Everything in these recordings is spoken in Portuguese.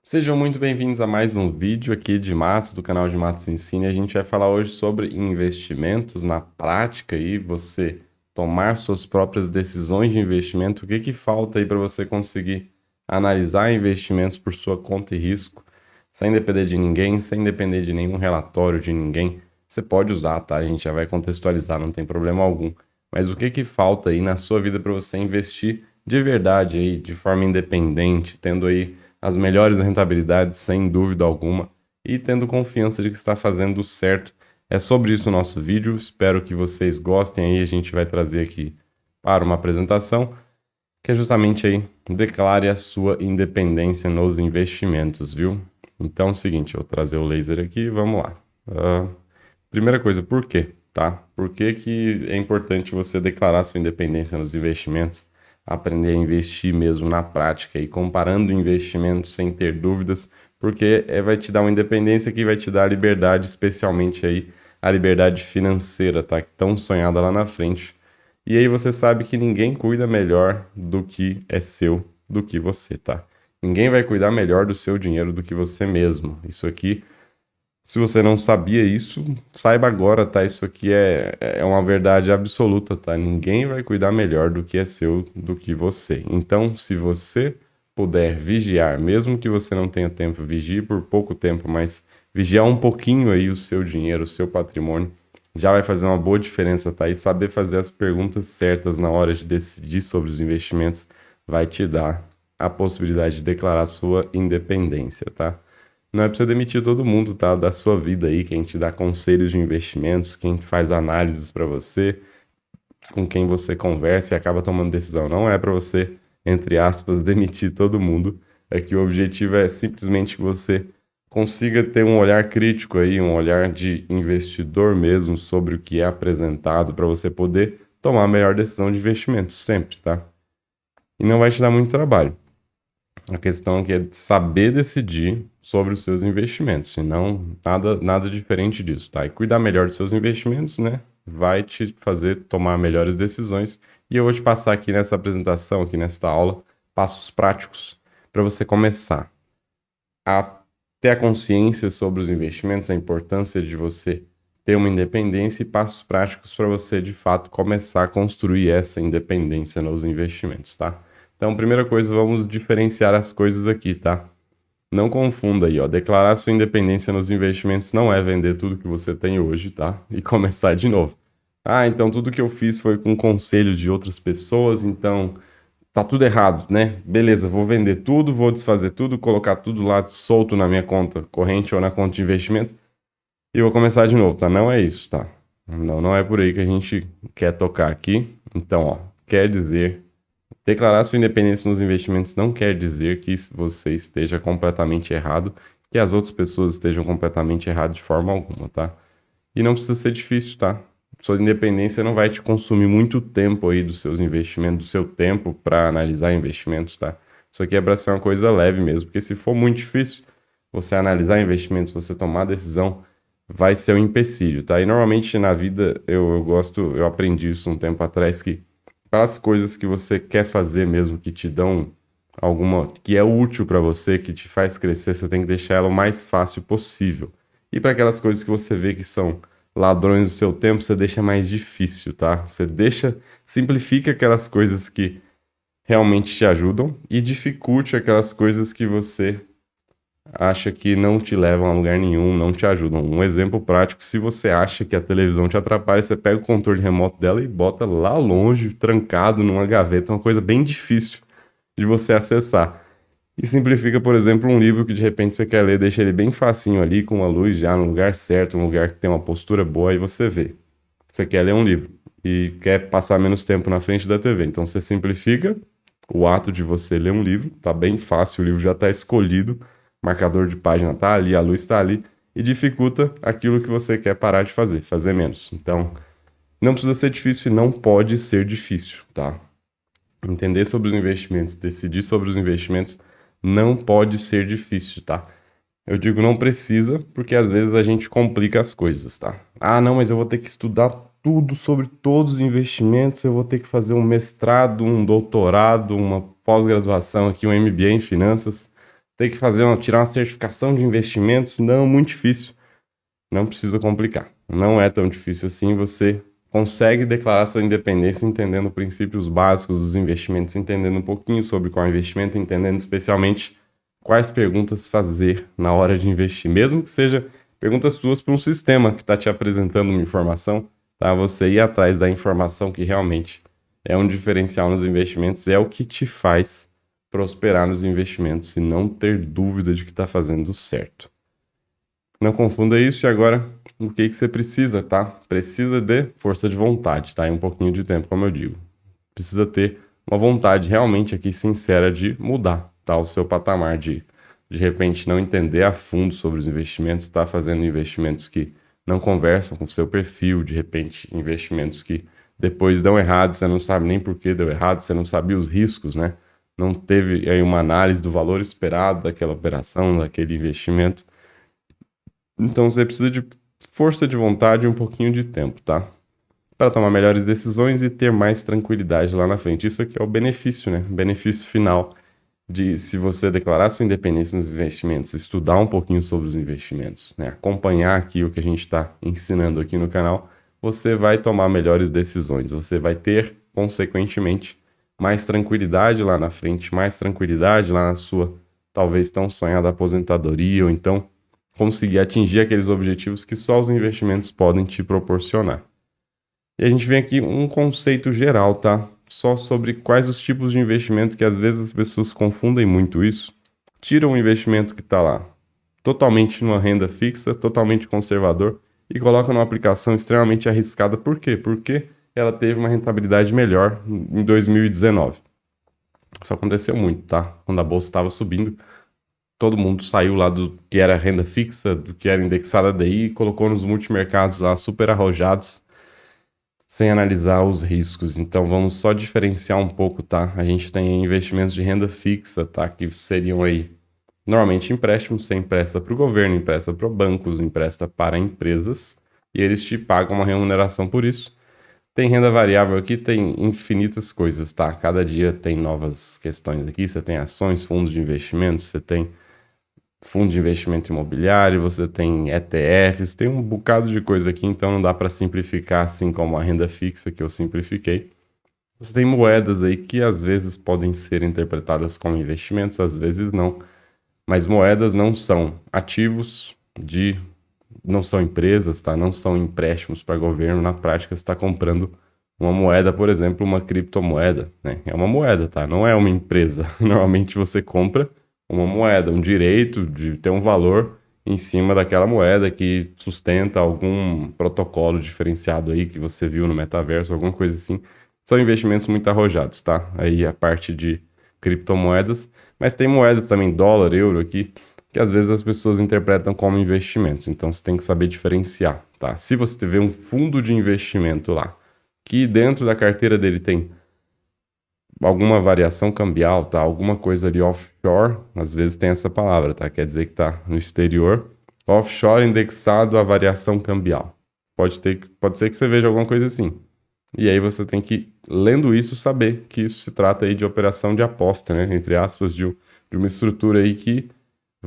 Sejam muito bem-vindos a mais um vídeo aqui de Matos, do canal de Matos Ensina. A gente vai falar hoje sobre investimentos na prática e você tomar suas próprias decisões de investimento. O que que falta aí para você conseguir analisar investimentos por sua conta e risco, sem depender de ninguém, sem depender de nenhum relatório de ninguém. Você pode usar, tá? A gente já vai contextualizar, não tem problema algum. Mas o que que falta aí na sua vida para você investir de verdade aí, de forma independente, tendo aí as melhores rentabilidades, sem dúvida alguma, e tendo confiança de que está fazendo certo. É sobre isso o nosso vídeo. Espero que vocês gostem aí. A gente vai trazer aqui para uma apresentação que é justamente aí declare a sua independência nos investimentos, viu? Então é o seguinte, eu vou trazer o laser aqui e vamos lá. Primeira coisa, por quê? Tá? Por que que é importante você declarar sua independência nos investimentos, aprender a investir mesmo na prática e comparando investimentos sem ter dúvidas, porque vai te dar uma independência que vai te dar a liberdade, especialmente aí a liberdade financeira, tá? Que tão sonhada lá na frente. E aí você sabe que ninguém cuida melhor do que é seu do que você, tá? Ninguém vai cuidar melhor do seu dinheiro do que você mesmo. Isso aqui, se você não sabia isso, saiba agora, tá? Isso aqui é uma verdade absoluta, tá? Ninguém vai cuidar melhor do que é seu do que você. Então, se você puder vigiar, mesmo que você não tenha tempo, vigie por pouco tempo, mas vigiar um pouquinho aí o seu dinheiro, o seu patrimônio, já vai fazer uma boa diferença, tá? E saber fazer as perguntas certas na hora de decidir sobre os investimentos vai te dar a possibilidade de declarar sua independência, tá? Não é pra você demitir todo mundo, tá? Da sua vida aí, quem te dá conselhos de investimentos, quem faz análises para você, com quem você conversa e acaba tomando decisão. Não é para você, entre aspas, demitir todo mundo. É que o objetivo é simplesmente que você consiga ter um olhar crítico aí, um olhar de investidor mesmo sobre o que é apresentado para você poder tomar a melhor decisão de investimento, sempre, tá? E não vai te dar muito trabalho. A questão aqui é saber decidir sobre os seus investimentos, senão nada diferente disso, tá? E cuidar melhor dos seus investimentos, né? Vai te fazer tomar melhores decisões. E eu vou te passar aqui nessa apresentação, aqui nesta aula, passos práticos para você começar a ter a consciência sobre os investimentos, a importância de você ter uma independência e passos práticos para você, de fato, começar a construir essa independência nos investimentos, tá? Então, primeira coisa, vamos diferenciar as coisas aqui, tá? Não confunda aí, ó. Declarar sua independência nos investimentos não é vender tudo que você tem hoje, tá? E começar de novo. Ah, então tudo que eu fiz foi com conselho de outras pessoas, então tá tudo errado, né? Beleza, vou vender tudo, vou desfazer tudo, colocar tudo lá solto na minha conta corrente ou na conta de investimento e vou começar de novo, tá? Não é isso, tá? Não é por aí que a gente quer tocar aqui. Então, ó, quer dizer, declarar sua independência nos investimentos não quer dizer que você esteja completamente errado, que as outras pessoas estejam completamente erradas de forma alguma, tá? E não precisa ser difícil, tá? Sua independência não vai te consumir muito tempo aí dos seus investimentos, do seu tempo para analisar investimentos, tá? Isso aqui é para ser uma coisa leve mesmo, porque se for muito difícil você analisar investimentos, você tomar a decisão, vai ser um empecilho, tá? E normalmente na vida eu aprendi isso um tempo atrás que para as coisas que você quer fazer mesmo, que te dão alguma, que é útil para você, que te faz crescer, você tem que deixar ela o mais fácil possível. E para aquelas coisas que você vê que são ladrões do seu tempo, você deixa mais difícil, tá? Você deixa, simplifica aquelas coisas que realmente te ajudam e dificulte aquelas coisas que você acha que não te levam a lugar nenhum, não te ajudam. Um exemplo prático, se você acha que a televisão te atrapalha, você pega o controle remoto dela e bota lá longe, trancado numa gaveta, uma coisa bem difícil de você acessar. E simplifica, por exemplo, um livro que de repente você quer ler, deixa ele bem facinho ali, com a luz já no lugar certo, um lugar que tem uma postura boa, e você vê. Você quer ler um livro e quer passar menos tempo na frente da TV. Então você simplifica o ato de você ler um livro, tá bem fácil, o livro já está escolhido, marcador de página tá ali, a luz está ali, e dificulta aquilo que você quer parar de fazer, fazer menos. Então, não precisa ser difícil e não pode ser difícil, tá? Entender sobre os investimentos, decidir sobre os investimentos não pode ser difícil, tá? Eu digo não precisa, porque às vezes a gente complica as coisas, tá? Ah, não, mas eu vou ter que estudar tudo sobre todos os investimentos, eu vou ter que fazer um mestrado, um doutorado, uma pós-graduação aqui, um MBA em finanças. ter que tirar uma certificação de investimentos, não, muito difícil. Não precisa complicar. Não é tão difícil assim. Você consegue declarar sua independência entendendo princípios básicos dos investimentos, entendendo um pouquinho sobre qual investimento, entendendo especialmente quais perguntas fazer na hora de investir, mesmo que seja perguntas suas para um sistema que está te apresentando uma informação, tá? Você ir atrás da informação que realmente é um diferencial nos investimentos, é o que te faz prosperar nos investimentos e não ter dúvida de que está fazendo certo. Não confunda isso. E agora, o que você precisa, tá? Precisa de força de vontade, tá? E um pouquinho de tempo, como eu digo. Precisa ter uma vontade realmente aqui sincera de mudar, tá? O seu patamar de repente não entender a fundo sobre os investimentos, tá fazendo investimentos que não conversam com o seu perfil, de repente investimentos que depois dão errado, você não sabe nem por que deu errado, você não sabia os riscos, né? Não teve aí uma análise do valor esperado daquela operação, daquele investimento. Então você precisa de força de vontade e um pouquinho de tempo, tá? Para tomar melhores decisões e ter mais tranquilidade lá na frente. Isso aqui é o benefício, né? O benefício final de se você declarar sua independência nos investimentos, estudar um pouquinho sobre os investimentos, né? Acompanhar aqui o que a gente está ensinando aqui no canal, você vai tomar melhores decisões. Você vai ter, consequentemente, mais tranquilidade lá na frente, mais tranquilidade lá na sua, talvez tão sonhada aposentadoria, ou então conseguir atingir aqueles objetivos que só os investimentos podem te proporcionar. E a gente vem aqui um conceito geral, tá? Só sobre quais os tipos de investimento que às vezes as pessoas confundem muito isso. Tiram um investimento que está lá totalmente numa renda fixa, totalmente conservador e colocam numa aplicação extremamente arriscada. Por quê? Porque ela teve uma rentabilidade melhor em 2019. Isso aconteceu muito, tá? Quando a bolsa estava subindo, todo mundo saiu lá do que era renda fixa, do que era indexada DI, e colocou nos multimercados lá super arrojados, sem analisar os riscos. Então vamos só diferenciar um pouco, tá? A gente tem investimentos de renda fixa, tá? Que seriam aí normalmente empréstimos, você empresta para o governo, empresta para bancos, empresta para empresas, e eles te pagam uma remuneração por isso. Tem renda variável aqui, tem infinitas coisas, tá? Cada dia tem novas questões aqui. Você tem ações, fundos de investimentos, você tem fundo de investimento imobiliário, você tem ETFs, tem um bocado de coisa aqui, então não dá para simplificar assim como a renda fixa que eu simplifiquei. Você tem moedas aí que às vezes podem ser interpretadas como investimentos, às vezes não, mas moedas não são ativos não são empresas, tá? Não são empréstimos para governo. Na prática, você está comprando uma moeda, por exemplo, uma criptomoeda, né? É uma moeda, tá? Não é uma empresa. Normalmente você compra uma moeda, um direito de ter um valor em cima daquela moeda que sustenta algum protocolo diferenciado aí que você viu no metaverso, alguma coisa assim. São investimentos muito arrojados, tá? Aí a parte de criptomoedas, mas tem moedas também, dólar, euro aqui, que às vezes as pessoas interpretam como investimentos. Então você tem que saber diferenciar, tá? Se você tiver um fundo de investimento lá, que dentro da carteira dele tem alguma variação cambial, tá? Alguma coisa ali offshore, às vezes tem essa palavra, tá? Quer dizer que tá no exterior, offshore indexado à variação cambial. Pode ser que você veja alguma coisa assim. E aí você tem que, lendo isso, saber que isso se trata aí de operação de aposta, né? Entre aspas, de uma estrutura aí que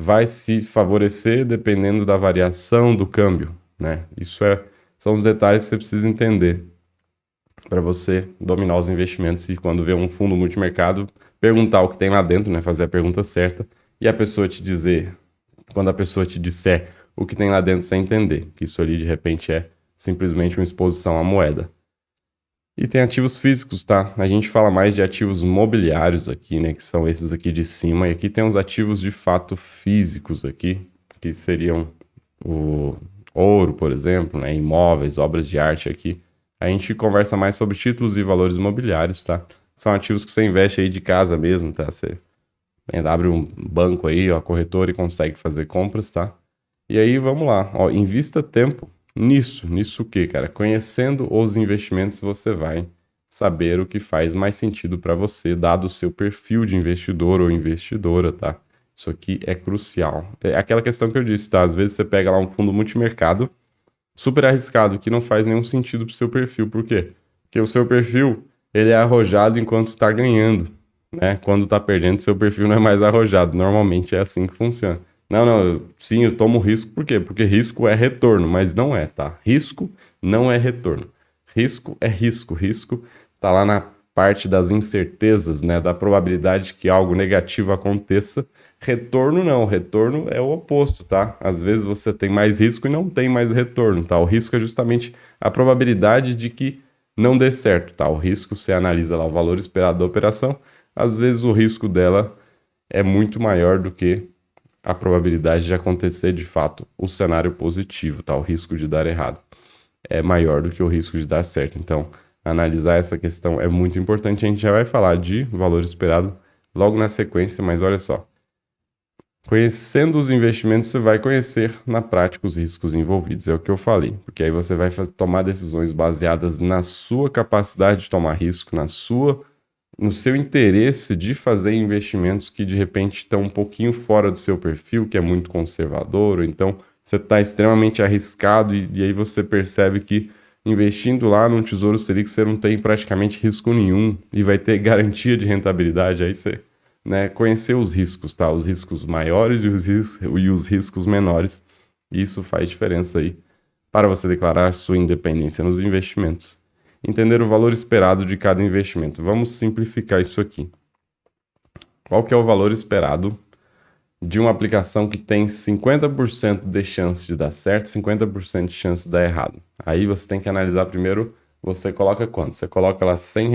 vai se favorecer dependendo da variação do câmbio, né? São os detalhes que você precisa entender para você dominar os investimentos e quando vê um fundo multimercado, perguntar o que tem lá dentro, né? Fazer a pergunta certa e a pessoa te dizer, quando a pessoa te disser o que tem lá dentro, você entender que isso ali de repente é simplesmente uma exposição à moeda. E tem ativos físicos, tá? A gente fala mais de ativos mobiliários aqui, né? Que são esses aqui de cima. E aqui tem os ativos de fato físicos aqui, que seriam o ouro, por exemplo, né? Imóveis, obras de arte aqui. A gente conversa mais sobre títulos e valores imobiliários, tá? São ativos que você investe aí de casa mesmo, tá? Você abre um banco aí, ó, corretor e consegue fazer compras, tá? E aí, vamos lá. Ó, invista tempo nisso o quê, cara? Conhecendo os investimentos, você vai saber o que faz mais sentido para você, dado o seu perfil de investidor ou investidora, tá? Isso aqui é crucial. É aquela questão que eu disse, tá? Às vezes você pega lá um fundo multimercado, super arriscado, que não faz nenhum sentido pro seu perfil. Por quê? Porque o seu perfil, ele é arrojado enquanto tá ganhando. né? Quando tá perdendo, seu perfil não é mais arrojado. Normalmente é assim que funciona. Não, não, sim, eu tomo risco, por quê? Porque risco é retorno, mas não é, tá? Risco não é retorno. Risco é risco. Risco tá lá na parte das incertezas, né? Da probabilidade que algo negativo aconteça. Retorno não, retorno é o oposto, tá? Às vezes você tem mais risco e não tem mais retorno, tá? O risco é justamente a probabilidade de que não dê certo, tá? O risco, você analisa lá o valor esperado da operação, às vezes o risco dela é muito maior do que a probabilidade de acontecer de fato o cenário positivo, tá? O risco de dar errado é maior do que o risco de dar certo. Então, analisar essa questão é muito importante. A gente já vai falar de valor esperado logo na sequência, mas olha só. Conhecendo os investimentos, você vai conhecer na prática os riscos envolvidos, é o que eu falei, porque aí você vai tomar decisões baseadas na sua capacidade de tomar risco, no seu interesse de fazer investimentos que de repente estão um pouquinho fora do seu perfil, que é muito conservador, ou então você está extremamente arriscado e aí você percebe que investindo lá num Tesouro Selic você não tem praticamente risco nenhum e vai ter garantia de rentabilidade, aí você, né, conhecer os riscos, tá? Os riscos maiores e os riscos menores. Isso faz diferença aí para você declarar sua independência nos investimentos. Entender o valor esperado de cada investimento. Vamos simplificar isso aqui. Qual que é o valor esperado de uma aplicação que tem 50% de chance de dar certo, 50% de chance de dar errado? Aí você tem que analisar primeiro, você coloca quanto? Você coloca lá R$ 100,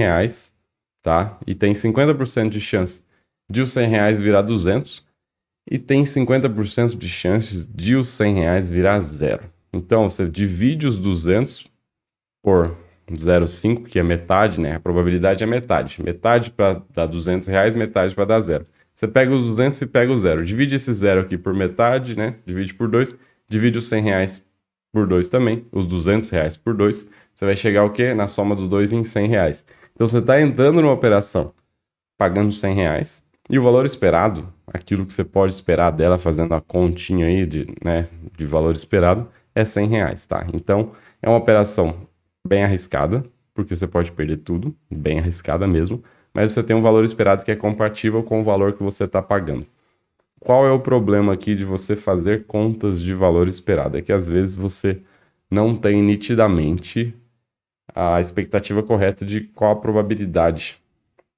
tá? E tem 50% de chance de os R$ 100 virar 200 e tem 50% de chances de os R$ 100 virar zero. Então, você divide os 200 por 0,5, que é metade, né? A probabilidade é metade. Metade para dar R$ 200, metade para dar zero. Você pega os 200 e pega o zero. Divide esse zero aqui por metade, né? Divide por 2. Divide os R$ 100 por 2 também. Os R$ 200 por 2. Você vai chegar o quê? Na soma dos dois em R$ 100. Então você está entrando numa operação pagando R$ 100 e o valor esperado, aquilo que você pode esperar dela fazendo a continha aí de valor esperado, é R$ 100, tá? Então é uma operação bem arriscada, porque você pode perder tudo, bem arriscada mesmo, mas você tem um valor esperado que é compatível com o valor que você está pagando. Qual é o problema aqui de você fazer contas de valor esperado? É que às vezes você não tem nitidamente a expectativa correta de qual a probabilidade,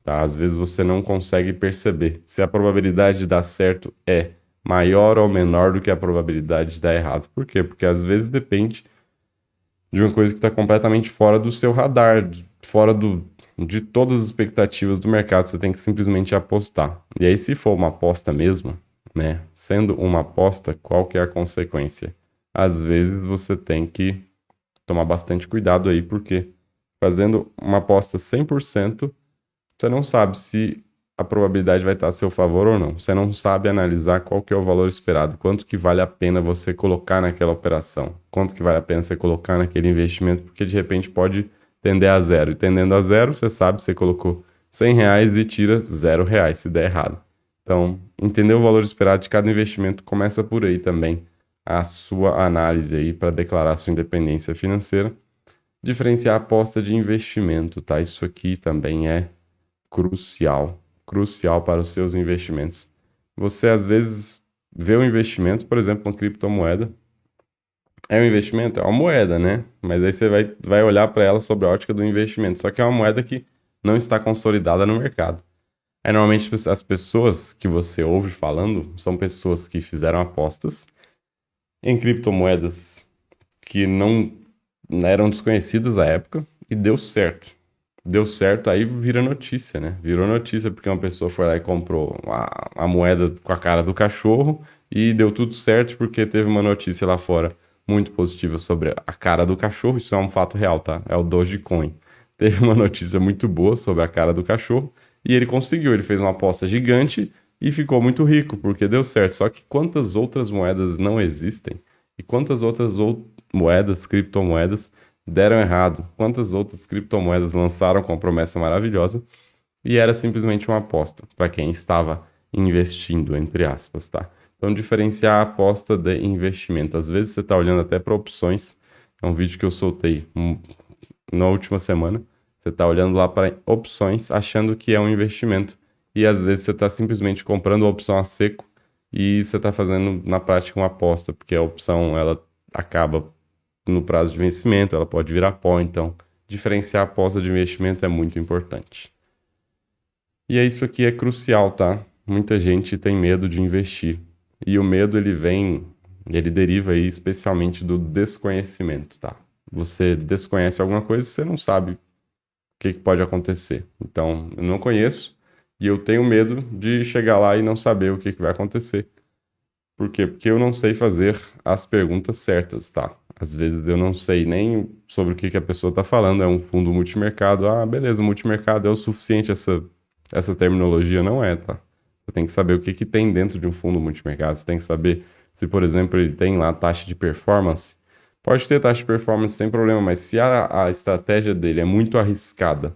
tá? Às vezes você não consegue perceber se a probabilidade de dar certo é maior ou menor do que a probabilidade de dar errado. Por quê? Porque às vezes depende de uma coisa que está completamente fora do seu radar, fora de todas as expectativas do mercado. Você tem que simplesmente apostar. E aí, se for uma aposta mesmo, né? Sendo uma aposta, qual que é a consequência? Às vezes você tem que tomar bastante cuidado aí, porque fazendo uma aposta 100%, você não sabe se a probabilidade vai estar a seu favor ou não. Você não sabe analisar qual que é o valor esperado, quanto que vale a pena você colocar naquela operação, quanto que vale a pena você colocar naquele investimento, porque de repente pode tender a zero. E tendendo a zero, você sabe, você colocou R$ 100 e tira R$ 0 se der errado. Então, entender o valor esperado de cada investimento começa por aí também a sua análise aí para declarar sua independência financeira. Diferenciar a aposta de investimento, tá? Isso aqui também é crucial, crucial para os seus investimentos. Você às vezes vê um investimento, por exemplo, uma criptomoeda. É um investimento? É uma moeda, né? Mas aí você vai olhar para ela sob a ótica do investimento. Só que é uma moeda que não está consolidada no mercado. Aí normalmente as pessoas que você ouve falando são pessoas que fizeram apostas em criptomoedas que não eram desconhecidas à época e deu certo. Deu certo, aí vira notícia, né? Virou notícia porque uma pessoa foi lá e comprou a moeda com a cara do cachorro e deu tudo certo porque teve uma notícia lá fora muito positiva sobre a cara do cachorro. Isso é um fato real, tá? É o Dogecoin. Teve uma notícia muito boa sobre a cara do cachorro e ele conseguiu. Ele fez uma aposta gigante e ficou muito rico porque deu certo. Só que quantas outras moedas não existem e quantas outras moedas, criptomoedas, deram errado? Quantas outras criptomoedas lançaram com promessa maravilhosa e era simplesmente uma aposta para quem estava investindo, entre aspas, tá? Então, diferenciar a aposta de investimento. Às vezes você está olhando até para opções. É um vídeo que eu soltei na última semana. Você está olhando lá para opções, achando que é um investimento e às vezes você está simplesmente comprando a opção a seco e você está fazendo na prática uma aposta, porque a opção ela acaba no prazo de vencimento, ela pode virar pó, então diferenciar a aposta de investimento é muito importante. E é isso aqui é crucial, tá? Muita gente tem medo de investir. E o medo ele deriva aí especialmente do desconhecimento, tá? Você desconhece alguma coisa, você não sabe o que pode acontecer. Então, eu não conheço e eu tenho medo de chegar lá e não saber o que vai acontecer. Por quê? Porque eu não sei fazer as perguntas certas, tá? Às vezes eu não sei nem sobre o que a pessoa está falando, é um fundo multimercado. Ah, beleza, multimercado é o suficiente essa terminologia, não é, tá? Você tem que saber o que tem dentro de um fundo multimercado, você tem que saber se, por exemplo, ele tem lá taxa de performance. Pode ter taxa de performance sem problema, mas se a estratégia dele é muito arriscada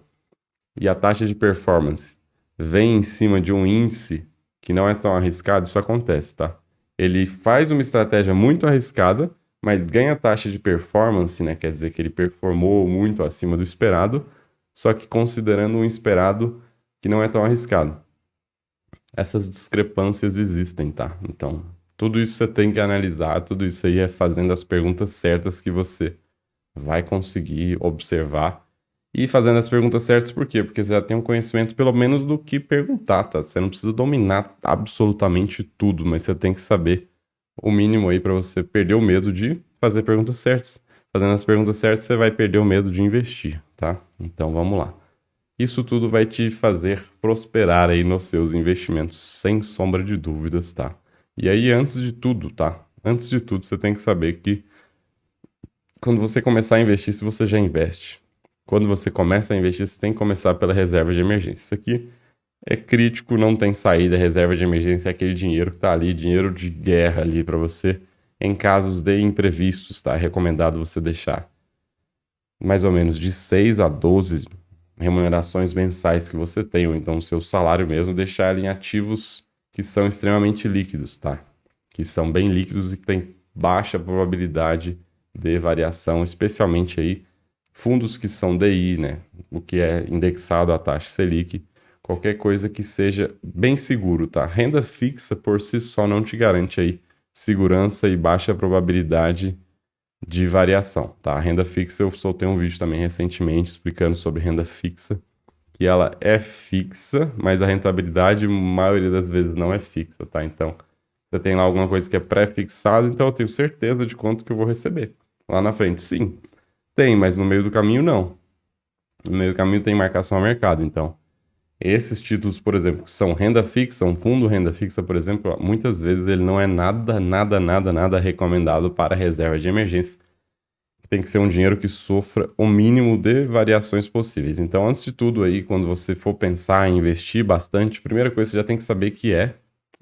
e a taxa de performance vem em cima de um índice que não é tão arriscado, isso acontece, tá? Ele faz uma estratégia muito arriscada, mas ganha taxa de performance, né? Quer dizer que ele performou muito acima do esperado, só que considerando um esperado que não é tão arriscado. Essas discrepâncias existem, tá? Então, tudo isso você tem que analisar, tudo isso aí é fazendo as perguntas certas que você vai conseguir observar e fazendo as perguntas certas, por quê? Porque você já tem um conhecimento pelo menos do que perguntar, tá? Você não precisa dominar absolutamente tudo, mas você tem que saber o mínimo aí para você perder o medo de fazer perguntas certas. Fazendo as perguntas certas, você vai perder o medo de investir, tá? Então vamos lá. Isso tudo vai te fazer prosperar aí nos seus investimentos, sem sombra de dúvidas, tá? E aí, antes de tudo, tá? Antes de tudo, você tem que saber que quando você começar a investir, se você já investe, quando você começa a investir, você tem que começar pela reserva de emergência. Isso aqui é crítico, não tem saída. Reserva de emergência é aquele dinheiro que tá ali, dinheiro de guerra ali para você, em casos de imprevistos, tá? É recomendado você deixar mais ou menos de 6 a 12 remunerações mensais que você tem, ou então o seu salário mesmo, deixar ele em ativos que são extremamente líquidos, tá? Que são bem líquidos e que têm baixa probabilidade de variação, especialmente aí fundos que são DI, né? O que é indexado à taxa Selic, qualquer coisa que seja bem seguro, tá? Renda fixa por si só não te garante aí segurança e baixa probabilidade de variação, tá? A renda fixa, eu soltei um vídeo também recentemente explicando sobre renda fixa, que ela é fixa, mas a rentabilidade, maioria das vezes, não é fixa, tá? Então, você tem lá alguma coisa que é pré-fixada, então eu tenho certeza de quanto que eu vou receber. Lá na frente, sim, tem, mas no meio do caminho, não. No meio do caminho tem marcação a mercado, então esses títulos, por exemplo, que são renda fixa, um fundo renda fixa, por exemplo, muitas vezes ele não é nada recomendado para reserva de emergência. Tem que ser um dinheiro que sofra o mínimo de variações possíveis. Então, antes de tudo aí, quando você for pensar em investir bastante, a primeira coisa que você já tem que saber que é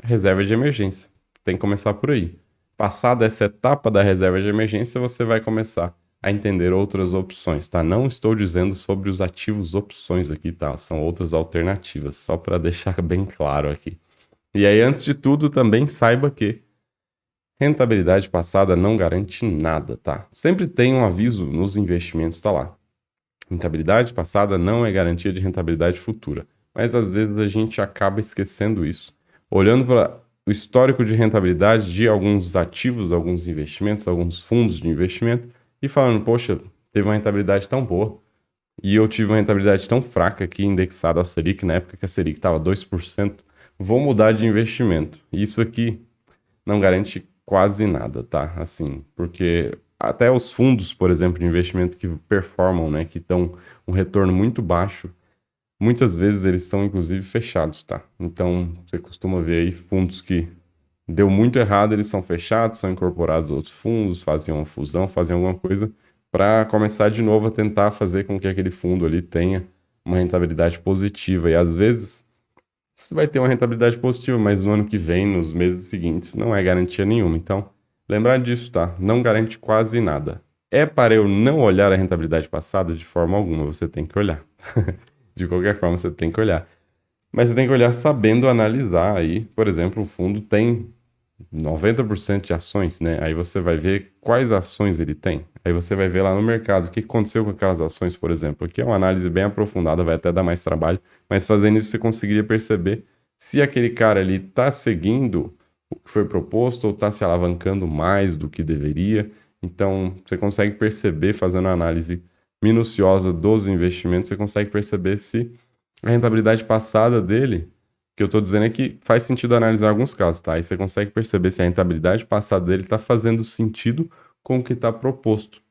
a reserva de emergência. Tem que começar por aí. Passada essa etapa da reserva de emergência, você vai começar a entender outras opções, tá? Não estou dizendo sobre os ativos opções aqui, tá? São outras alternativas, só para deixar bem claro aqui. E aí, antes de tudo, também saiba que rentabilidade passada não garante nada, tá? Sempre tem um aviso nos investimentos, tá lá. Rentabilidade passada não é garantia de rentabilidade futura. Mas às vezes a gente acaba esquecendo isso. Olhando para o histórico de rentabilidade de alguns ativos, alguns investimentos, alguns fundos de investimento e falando, poxa, teve uma rentabilidade tão boa e eu tive uma rentabilidade tão fraca aqui indexada ao Selic, na época que a Selic estava 2%, vou mudar de investimento. Isso aqui não garante quase nada, tá? Assim, porque até os fundos, por exemplo, de investimento que performam, né, que dão um retorno muito baixo, muitas vezes eles são inclusive fechados, tá? Então, você costuma ver aí fundos que deu muito errado, eles são fechados, são incorporados a outros fundos, fazem uma fusão, fazem alguma coisa para começar de novo a tentar fazer com que aquele fundo ali tenha uma rentabilidade positiva. E às vezes você vai ter uma rentabilidade positiva, mas no ano que vem, nos meses seguintes, não é garantia nenhuma. Então, lembrar disso, tá? Não garante quase nada. É para eu não olhar a rentabilidade passada de forma alguma, você tem que olhar. De qualquer forma, você tem que olhar. Mas você tem que olhar sabendo analisar aí. Por exemplo, o fundo tem 90% de ações, né? Aí você vai ver quais ações ele tem. Aí você vai ver lá no mercado o que aconteceu com aquelas ações, por exemplo. Aqui é uma análise bem aprofundada, vai até dar mais trabalho, mas fazendo isso você conseguiria perceber se aquele cara ali está seguindo o que foi proposto ou está se alavancando mais do que deveria. Então, você consegue perceber, fazendo uma análise minuciosa dos investimentos, você consegue perceber se a rentabilidade passada dele, que eu estou dizendo é que faz sentido analisar alguns casos, tá? Aí você consegue perceber se a rentabilidade passada dele está fazendo sentido com o que está proposto.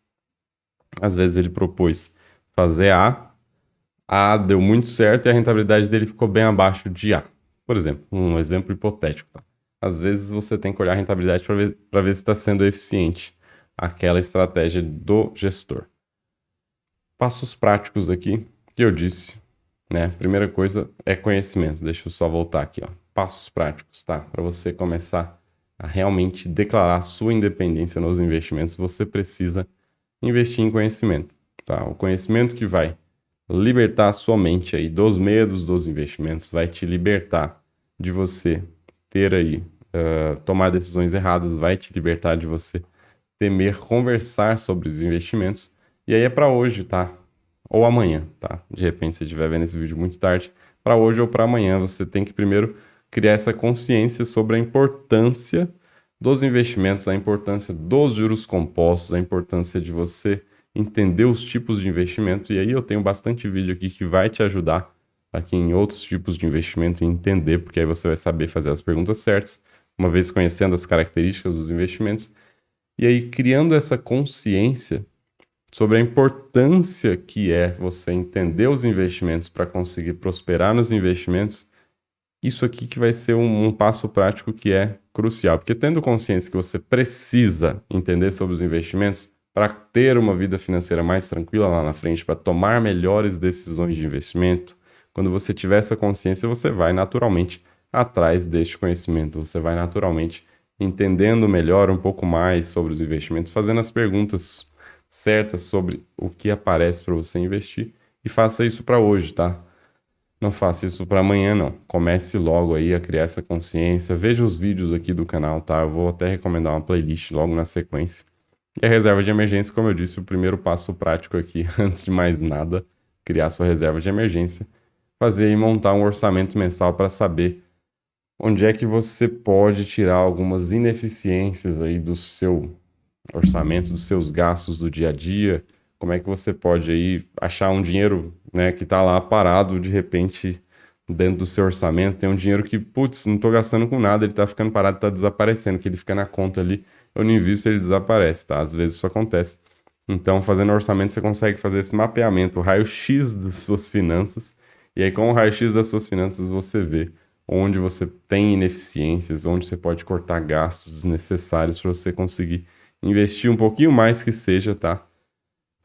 Às vezes ele propôs fazer A deu muito certo e a rentabilidade dele ficou bem abaixo de A. Por exemplo, um exemplo hipotético, tá? Às vezes você tem que olhar a rentabilidade para ver se está sendo eficiente aquela estratégia do gestor. Passos práticos aqui que eu disse, né? Primeira coisa é conhecimento. Deixa eu só voltar aqui, ó. Passos práticos, tá? Para você começar a realmente declarar sua independência nos investimentos, você precisa investir em conhecimento, tá? O conhecimento que vai libertar a sua mente aí dos medos dos investimentos, vai te libertar de você ter aí, tomar decisões erradas, vai te libertar de você temer conversar sobre os investimentos. E aí é para hoje, tá? Ou amanhã, tá? De repente, se você estiver vendo esse vídeo muito tarde, para hoje ou para amanhã, você tem que primeiro criar essa consciência sobre a importância dos investimentos, a importância dos juros compostos, a importância de você entender os tipos de investimento. E aí eu tenho bastante vídeo aqui que vai te ajudar aqui em outros tipos de investimento e entender, porque aí você vai saber fazer as perguntas certas, uma vez conhecendo as características dos investimentos. E aí, criando essa consciência sobre a importância que é você entender os investimentos para conseguir prosperar nos investimentos, isso aqui que vai ser um passo prático que é crucial. Porque tendo consciência que você precisa entender sobre os investimentos para ter uma vida financeira mais tranquila lá na frente, para tomar melhores decisões de investimento, quando você tiver essa consciência, você vai naturalmente atrás deste conhecimento, você vai naturalmente entendendo melhor um pouco mais sobre os investimentos, fazendo as perguntas certas sobre o que aparece para você investir e faça isso para hoje, tá? Não faça isso para amanhã, não. Comece logo aí a criar essa consciência. Veja os vídeos aqui do canal, tá? Eu vou até recomendar uma playlist logo na sequência. E a reserva de emergência, como eu disse, o primeiro passo prático aqui, antes de mais nada, criar sua reserva de emergência, fazer e montar um orçamento mensal para saber onde é que você pode tirar algumas ineficiências aí do seu orçamento, dos seus gastos do dia a dia, como é que você pode aí achar um dinheiro, né, que tá lá parado de repente dentro do seu orçamento, tem um dinheiro que, putz, não tô gastando com nada, ele tá ficando parado, tá desaparecendo, que ele fica na conta ali, eu não invisto, ele desaparece, tá? Às vezes isso acontece. Então, fazendo orçamento, você consegue fazer esse mapeamento, o raio-x das suas finanças, e aí com o raio-x das suas finanças você vê onde você tem ineficiências, onde você pode cortar gastos desnecessários para você conseguir investir um pouquinho mais que seja, tá?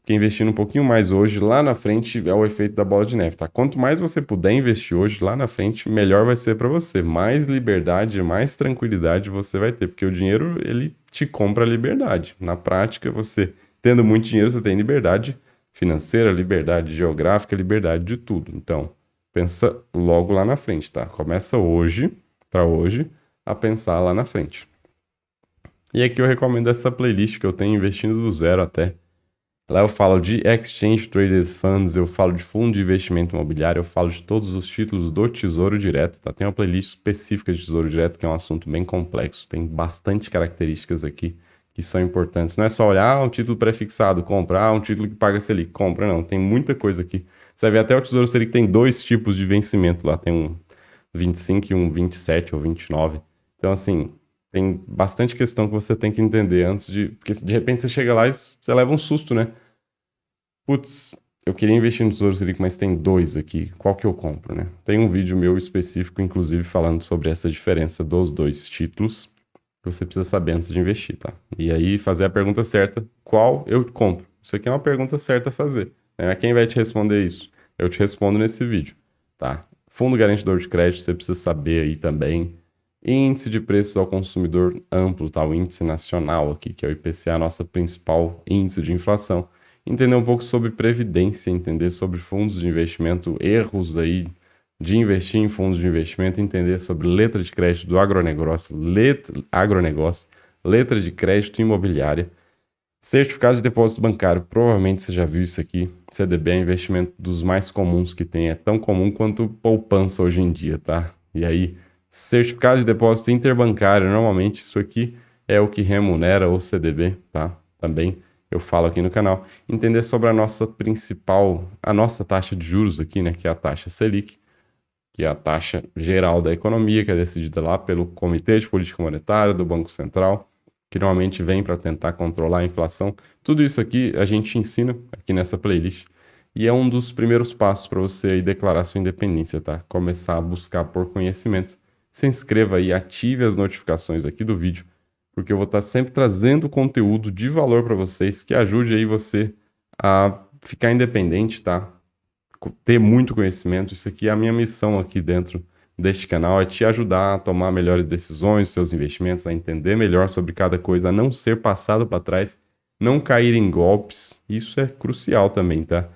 Porque investindo um pouquinho mais hoje, lá na frente é o efeito da bola de neve, tá? Quanto mais você puder investir hoje, lá na frente, melhor vai ser para você. Mais liberdade, mais tranquilidade você vai ter, porque o dinheiro, ele te compra liberdade. Na prática, você tendo muito dinheiro, você tem liberdade financeira, liberdade geográfica, liberdade de tudo. Então, pensa logo lá na frente, tá? Começa hoje, para hoje, a pensar lá na frente. E aqui eu recomendo essa playlist que eu tenho investindo do zero até. Lá eu falo de Exchange Traded Funds, eu falo de fundo de investimento imobiliário, eu falo de todos os títulos do Tesouro Direto, tá? Tem uma playlist específica de Tesouro Direto, que é um assunto bem complexo, tem bastante características aqui que são importantes. Não é só olhar um título prefixado, comprar um título que paga Selic, compra, não. Tem muita coisa aqui. Você vai ver até o Tesouro Selic tem dois tipos de vencimento lá, tem um 25 e um 27 ou 29. Então, assim, tem bastante questão que você tem que entender antes de... Porque de repente você chega lá e você leva um susto, né? Putz, eu queria investir no Tesouro Selic, mas tem dois aqui. Qual que eu compro, né? Tem um vídeo meu específico, inclusive, falando sobre essa diferença dos dois títulos que você precisa saber antes de investir, tá? E aí, fazer a pergunta certa, qual eu compro? Isso aqui é uma pergunta certa a fazer, né? Quem vai te responder isso? Eu te respondo nesse vídeo, tá? Fundo garantidor de crédito, você precisa saber aí também. Índice de preços ao consumidor amplo, tá? O índice nacional aqui, que é o IPCA, nossa principal índice de inflação. Entender um pouco sobre previdência, entender sobre fundos de investimento, erros aí de investir em fundos de investimento, entender sobre letra de crédito do agronegócio, letra de crédito imobiliária, certificado de depósito bancário. Provavelmente você já viu isso aqui. CDB é investimento dos mais comuns que tem, é tão comum quanto poupança hoje em dia, tá? E aí, certificado de depósito interbancário, normalmente isso aqui é o que remunera o CDB, tá? Também eu falo aqui no canal. Entender sobre a nossa taxa de juros aqui, né, que é a taxa Selic, que é a taxa geral da economia, que é decidida lá pelo Comitê de Política Monetária do Banco Central, que normalmente vem para tentar controlar a inflação. Tudo isso aqui a gente ensina aqui nessa playlist. E é um dos primeiros passos para você aí declarar sua independência, tá? Começar a buscar por conhecimento. Se inscreva aí, ative as notificações aqui do vídeo, porque eu vou estar sempre trazendo conteúdo de valor para vocês que ajude aí você a ficar independente, tá? Ter muito conhecimento. Isso aqui é a minha missão aqui dentro deste canal, é te ajudar a tomar melhores decisões, seus investimentos, a entender melhor sobre cada coisa, a não ser passado para trás, não cair em golpes. Isso é crucial também, tá?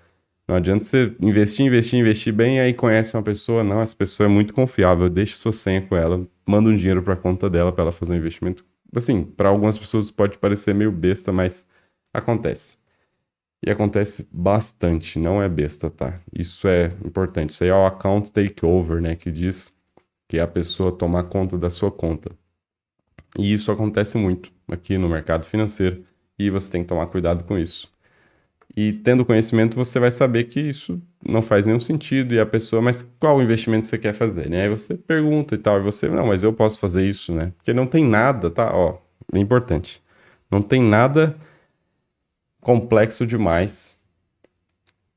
Não adianta você investir bem, aí conhece uma pessoa, não, essa pessoa é muito confiável, deixa sua senha com ela, manda um dinheiro para a conta dela para ela fazer um investimento. Assim, para algumas pessoas pode parecer meio besta, mas acontece. E acontece bastante, não é besta, tá? Isso é importante. Isso aí é o account takeover, né? Que diz que é a pessoa tomar conta da sua conta. E isso acontece muito aqui no mercado financeiro e você tem que tomar cuidado com isso. E tendo conhecimento, você vai saber que isso não faz nenhum sentido e a pessoa, mas qual investimento você quer fazer, né? Aí você pergunta e tal, e você, não, mas eu posso fazer isso, né? Porque não tem nada, tá? Ó, é importante. Não tem nada complexo demais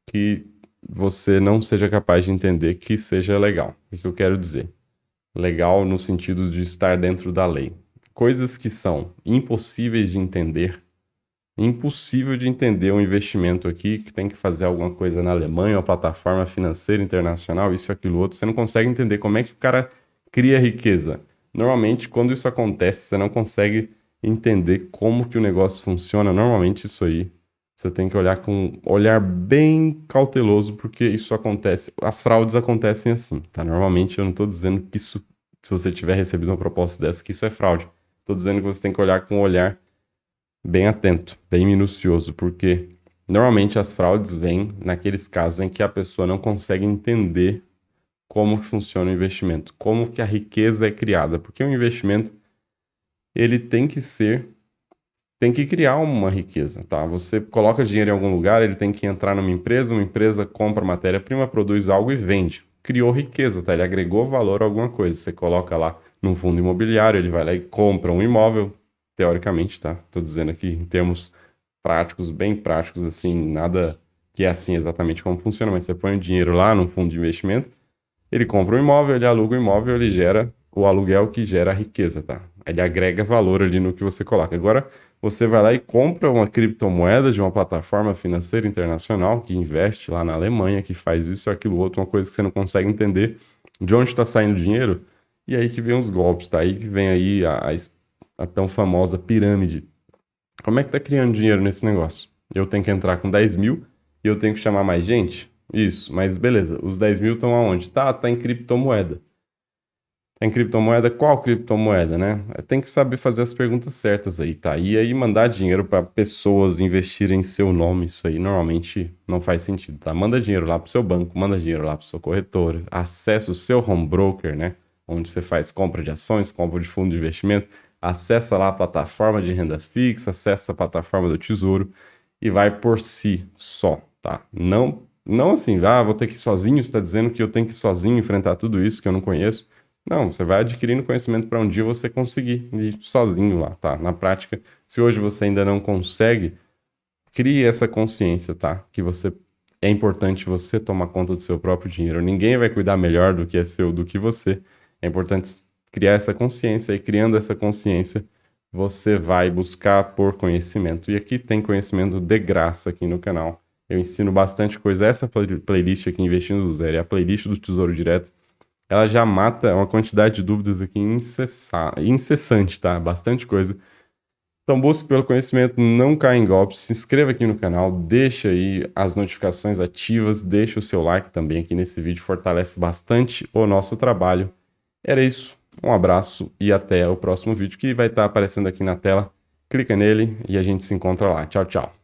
que você não seja capaz de entender que seja legal. O que eu quero dizer? Legal no sentido de estar dentro da lei. Coisas que são impossíveis de entender. Impossível de entender um investimento aqui que tem que fazer alguma coisa na Alemanha, uma plataforma financeira internacional, isso, aquilo, outro. Você não consegue entender como é que o cara cria riqueza. Normalmente, quando isso acontece, você não consegue entender como que o negócio funciona. Normalmente, isso aí você tem que olhar com um olhar bem cauteloso, porque isso acontece. As fraudes acontecem assim, tá? Normalmente eu não estou dizendo que isso, se você tiver recebido uma proposta dessa, que isso é fraude. Estou dizendo que você tem que olhar com um olhar bem atento, bem minucioso, porque normalmente as fraudes vêm naqueles casos em que a pessoa não consegue entender como que funciona o investimento, como que a riqueza é criada, porque o investimento ele tem que criar uma riqueza, tá? Você coloca dinheiro em algum lugar, ele tem que entrar uma empresa compra matéria-prima, produz algo e vende. Criou riqueza, tá? Ele agregou valor a alguma coisa. Você coloca lá num fundo imobiliário, ele vai lá e compra um imóvel, teoricamente, tá? Tô dizendo aqui em termos práticos, bem práticos, assim, nada que é assim exatamente como funciona, mas você põe o dinheiro lá num fundo de investimento, ele compra um imóvel, ele aluga o imóvel, ele gera o aluguel que gera a riqueza, tá? Ele agrega valor ali no que você coloca. Agora, você vai lá e compra uma criptomoeda de uma plataforma financeira internacional que investe lá na Alemanha, que faz isso, aquilo, outro, uma coisa que você não consegue entender de onde está saindo o dinheiro, e aí que vem os golpes, tá? Aí que vem aí a tão famosa pirâmide. Como é que tá criando dinheiro nesse negócio? Eu tenho que entrar com 10 mil e eu tenho que chamar mais gente? Isso, mas beleza, os 10 mil estão aonde? Tá em criptomoeda. Tem criptomoeda? Qual criptomoeda, né? Tem que saber fazer as perguntas certas aí, tá? E aí mandar dinheiro para pessoas investirem em seu nome, isso aí normalmente não faz sentido, tá? Manda dinheiro lá pro seu banco, manda dinheiro lá pro seu corretor, acessa o seu home broker, né? Onde você faz compra de ações, compra de fundo de investimento, acessa lá a plataforma de renda fixa, acessa a plataforma do Tesouro e vai por si só, tá? Não assim, vou ter que ir sozinho, você tá dizendo que eu tenho que ir sozinho enfrentar tudo isso que eu não conheço. Não, você vai adquirindo conhecimento para um dia você conseguir ir sozinho lá, tá? Na prática, se hoje você ainda não consegue, crie essa consciência, tá? Que você é importante você tomar conta do seu próprio dinheiro. Ninguém vai cuidar melhor do que é seu do que você. É importante criar essa consciência e criando essa consciência, você vai buscar por conhecimento. E aqui tem conhecimento de graça aqui no canal. Eu ensino bastante coisa. Essa playlist aqui, Investindo do Zero, é a playlist do Tesouro Direto. Ela já mata uma quantidade de dúvidas aqui incessante, tá? Bastante coisa Então busque pelo conhecimento, não caia em golpes, se inscreva aqui no canal, deixa aí as notificações ativas, deixa o seu like também aqui nesse vídeo, fortalece bastante o nosso trabalho. Era isso, um abraço e até o próximo vídeo que vai estar aparecendo aqui na tela. Clica nele e a gente se encontra lá. Tchau, tchau.